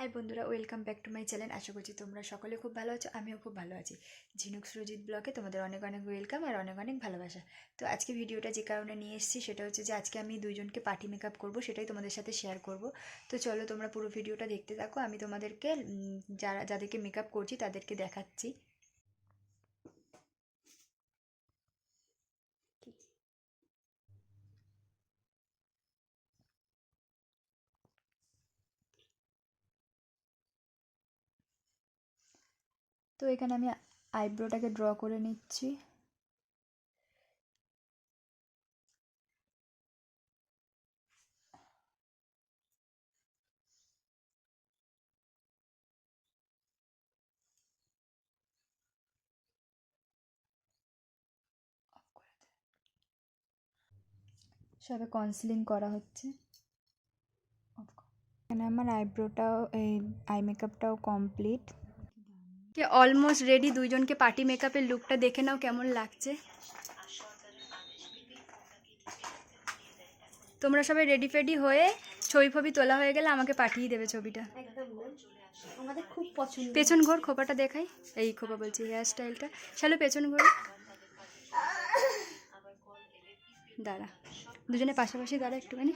High বন্ধুরা, welcome back to my channel. আশা করছি তোমরা সকলে খুব ভালো আছো, আমিও খুব ভালো আছি। ঝিনুক সুরজিৎ ব্লগে তোমাদের অনেক অনেক ওয়েলকাম আর অনেক অনেক ভালোবাসা। তো আজকে ভিডিওটা যে কারণে নিয়ে এসেছি সেটা হচ্ছে যে আজকে আমি দুইজনকে পার্টি মেকআপ করবো, সেটাই তোমাদের সাথে শেয়ার করব। তো চলো তোমরা পুরো ভিডিওটা দেখতে থাকো, আমি তোমাদেরকে যাদেরকে মেকআপ করছি তাদেরকে দেখাচ্ছি। তো এখানে আমি আইব্রোটাকে ড্র করে নিচ্ছি। সবে কনসিলিং করা হচ্ছে। এখানে আমার আইব্রোটাও এই আই মেকআপটাও কমপ্লিট। অলমোস্ট রেডি, দুইজনকে পার্টি মেকআপের লুকটা দেখে নাও কেমন লাগছে। তোমরা সবাই রেডি ফেডি হয়ে ছবি ফবি তোলা হয়ে গেলে আমাকে পাঠিয়ে দেবে ছবিটা। আমাদের খুব পছন্দ। পেছন ঘোর, খোপাটা দেখাই। এই খোপা বলছি, হেয়ার স্টাইলটা। চলো পেছন ঘোর। দাঁড়া, দুজনে পাশাপাশি দাঁড়া একটুখানি।